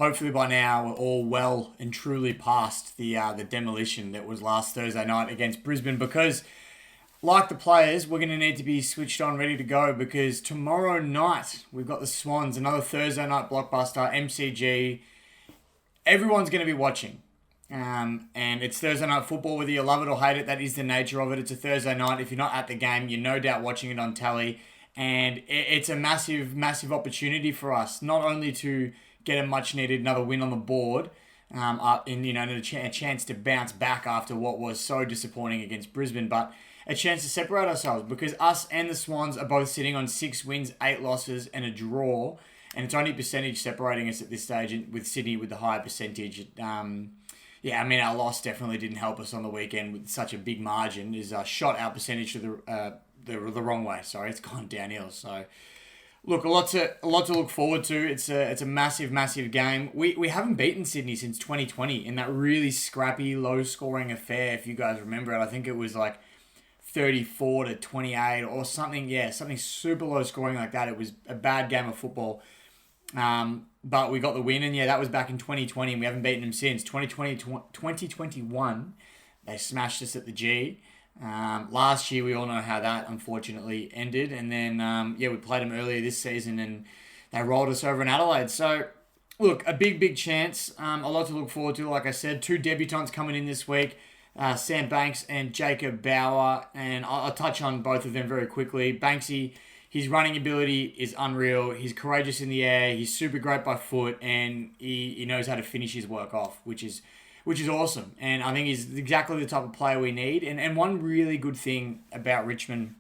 hopefully by now we're all well and truly past the demolition that was last Thursday night against Brisbane, because like the players, we're going to need to be switched on, ready to go, because tomorrow night we've got the Swans, another Thursday night blockbuster, MCG. Everyone's going to be watching. And it's Thursday night football, whether you love it or hate it. That is the nature of it. It's a Thursday night. If you're not at the game, you're no doubt watching it on telly. And it's a massive, massive opportunity for us, not only to get a much-needed another win on the board, and a chance to bounce back after what was so disappointing against Brisbane, but a chance to separate ourselves, because us and the Swans are both sitting on 6 wins, 8 losses, and a draw, and it's only percentage separating us at this stage, with Sydney with the higher percentage. Our loss definitely didn't help us on the weekend with such a big margin. Is shot our percentage to the wrong way. Sorry, it's gone downhill. So, look, a lot to look forward to. It's a massive, massive game. We haven't beaten Sydney since 2020 in that really scrappy, low-scoring affair. If you guys remember it, I think it was like 34-28 or something. Yeah, something super low scoring like that. It was a bad game of football. But we got the win, and that was back in 2020, and we haven't beaten them since. 2021, they smashed us at the G. Last year, we all know how that unfortunately ended, and then we played them earlier this season, and they rolled us over in Adelaide. So, look, a big chance. A lot to look forward to. Like I said, 2 debutants coming in this week. Sam Banks and Jacob Bauer, and I'll touch on both of them very quickly. Banksy, his running ability is unreal. He's courageous in the air. He's super great by foot, and he knows how to finish his work off, which is awesome. And I think he's exactly the type of player we need. And one really good thing about Richmond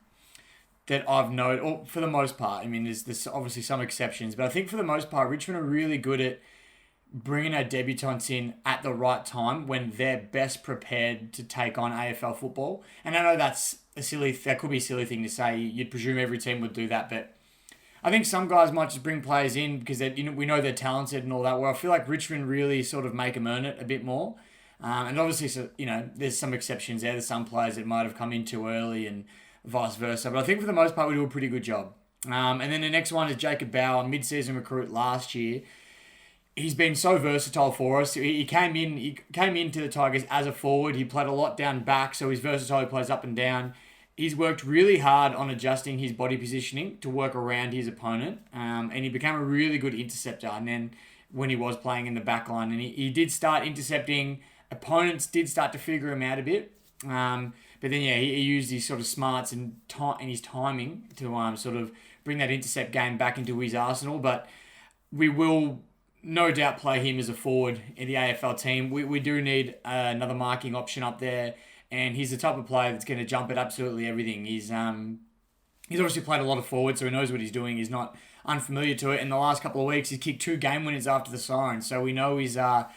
that I've noted, or for the most part, I mean, there's obviously some exceptions, but I think for the most part, Richmond are really good at bringing our debutants in at the right time when they're best prepared to take on AFL football. And I know that could be a silly thing to say. You'd presume every team would do that, but I think some guys might just bring players in because we know they're talented and all that. Where I feel like Richmond really sort of make them earn it a bit more. And obviously, there's some exceptions there. There's some players that might have come in too early and vice versa. But I think for the most part, we do a pretty good job. And then the next one is Jacob Bauer, mid-season recruit last year. He's been so versatile for us. He came into the Tigers as a forward. He played a lot down back, so he's versatile. He plays up and down. He's worked really hard on adjusting his body positioning to work around his opponent, and he became a really good interceptor. And then when he was playing in the back line, and he did start intercepting, opponents did start to figure him out a bit. But then, he used his sort of smarts and his timing to sort of bring that intercept game back into his arsenal. But we will no doubt play him as a forward in the AFL team. We do need another marking option up there, and he's the type of player that's going to jump at absolutely everything. He's obviously played a lot of forward, so he knows what he's doing. He's not unfamiliar to it. In the last couple of weeks, he's kicked 2 game winners after the siren, so we know he's got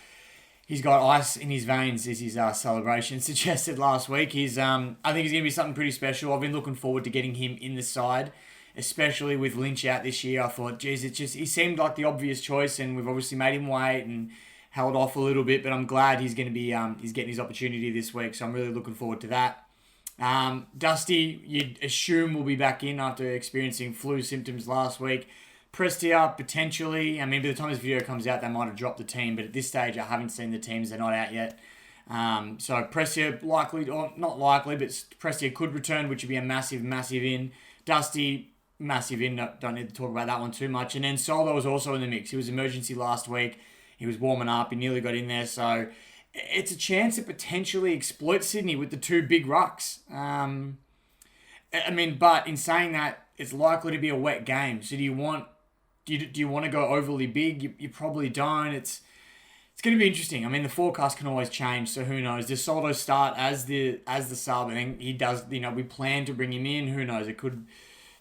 ice in his veins, as his celebration suggested last week. I think he's going to be something pretty special. I've been looking forward to getting him in the side, especially with Lynch out this year. I thought, he seemed like the obvious choice, and we've obviously made him wait and held off a little bit, but I'm glad he's going to be, he's getting his opportunity this week, so I'm really looking forward to that. Dusty, you'd assume will be back in after experiencing flu symptoms last week. Prestia, potentially. I mean, by the time this video comes out, they might have dropped the team, but at this stage, I haven't seen the teams. They're not out yet. So Prestia likely, or not likely, but Prestia could return, which would be a massive, massive in. Dusty, massive in. Don't need to talk about that one too much. And then Soldo was also in the mix. He was emergency last week. He was warming up. He nearly got in there. So it's a chance to potentially exploit Sydney with the 2 big rucks. But in saying that, it's likely to be a wet game. So do you want to go overly big? You probably don't. It's going to be interesting. I mean, the forecast can always change, so who knows? Does Soldo start as the sub? I think he does. We plan to bring him in. Who knows? It's an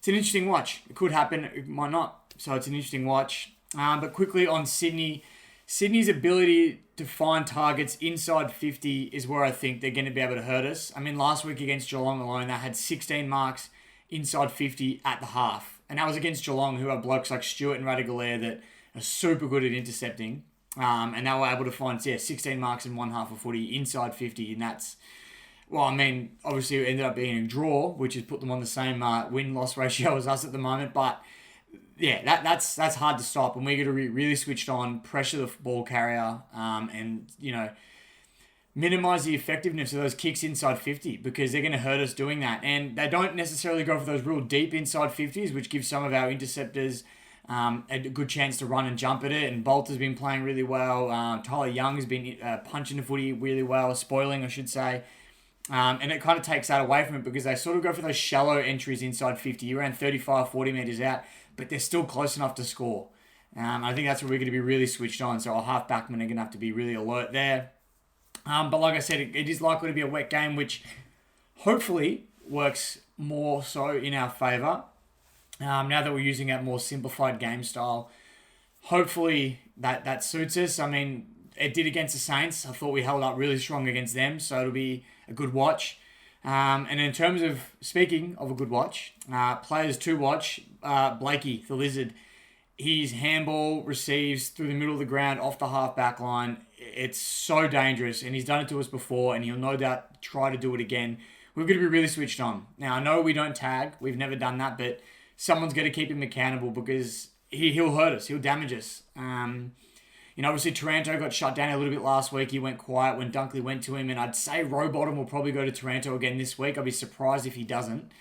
interesting watch. It could happen. It might not. So it's an interesting watch. But quickly on Sydney. Sydney's ability to find targets inside 50 is where I think they're going to be able to hurt us. I mean, last week against Geelong alone, they had 16 marks inside 50 at the half. And that was against Geelong, who have blokes like Stewart and Radagolair that are super good at intercepting. And they were able to find 16 marks in one half of footy inside 50. And that's, obviously it ended up being a draw, which has put them on the same win-loss ratio as us at the moment. But yeah, that's hard to stop, and we're going to be really switched on, pressure the ball carrier, and minimize the effectiveness of those kicks inside 50, because they're going to hurt us doing that. And they don't necessarily go for those real deep inside 50s, which gives some of our interceptors a good chance to run and jump at it. And Bolter's been playing really well. Tyler Young has been punching the footy really well, spoiling, I should say. And it kind of takes that away from it, because they sort of go for those shallow entries inside 50. You're around 35, 40 metres out, but they're still close enough to score. I think that's where we're going to be really switched on. So our half-backmen are going to have to be really alert there. But like I said, it is likely to be a wet game, which hopefully works more so in our favour. Now that we're using a more simplified game style, hopefully that suits us. I mean, it did against the Saints. I thought we held up really strong against them, so it'll be a good watch. And in terms of, speaking of a good watch, players to watch, Blakey, the Lizard, his handball receives through the middle of the ground off the half-back line. It's so dangerous, and he's done it to us before, and he'll no doubt try to do it again. We're going to be really switched on. Now, I know we don't tag. We've never done that, but someone's got to keep him accountable, because he'll hurt us. He'll damage us. Obviously, Taranto got shut down a little bit last week. He went quiet when Dunkley went to him, and I'd say Rowbottom will probably go to Taranto again this week. I'd be surprised if he doesn't.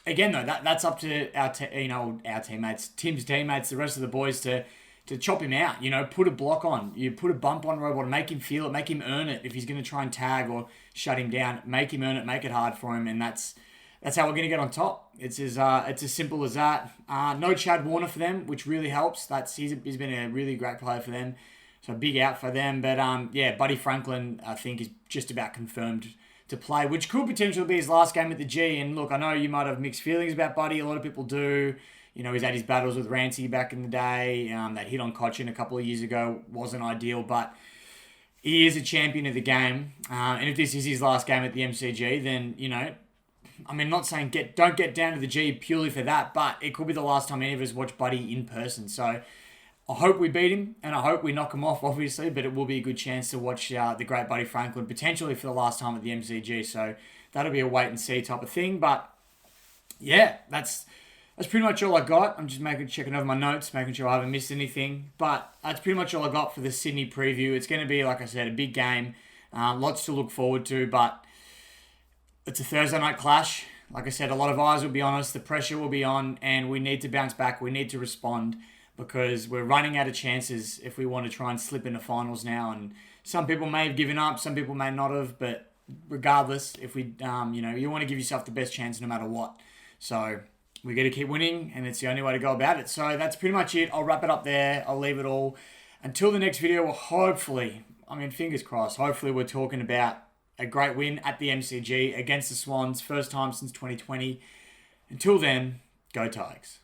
Again, though, that's up to our teammates, Tim's teammates, the rest of the boys to chop him out. Put a block on. You put a bump on Rowbottom, make him feel it, make him earn it. If he's going to try and tag or shut him down, make him earn it, make it hard for him, and that's how we're going to get on top. It's as simple as that. No Chad Warner for them, which really helps. He's been a really great player for them, so big out for them. But Buddy Franklin, I think, is just about confirmed to play, which could potentially be his last game at the G. And look, I know you might have mixed feelings about Buddy. A lot of people do. He's had his battles with Rancy back in the day. That hit on Cochin a couple of years ago wasn't ideal, but he is a champion of the game. And if this is his last game at the MCG, then, not saying don't get down to the G purely for that, but it could be the last time any of us watch Buddy in person. So I hope we beat him, and I hope we knock him off, obviously, but it will be a good chance to watch the great Buddy Franklin, potentially for the last time at the MCG. So that'll be a wait and see type of thing. But yeah, that's pretty much all I got. I'm just checking over my notes, making sure I haven't missed anything. But that's pretty much all I got for the Sydney preview. It's going to be, like I said, a big game. Lots to look forward to, but it's a Thursday night clash. Like I said, a lot of eyes will be on us. The pressure will be on, and we need to bounce back. We need to respond, because we're running out of chances if we want to try and slip into finals now. And some people may have given up, some people may not have, but regardless, if we, you want to give yourself the best chance no matter what. So we got to keep winning, and it's the only way to go about it. So that's pretty much it. I'll wrap it up there. I'll leave it all until the next video. Well, hopefully, fingers crossed, hopefully we're talking about a great win at the MCG against the Swans, first time since 2020. Until then, go Tigers.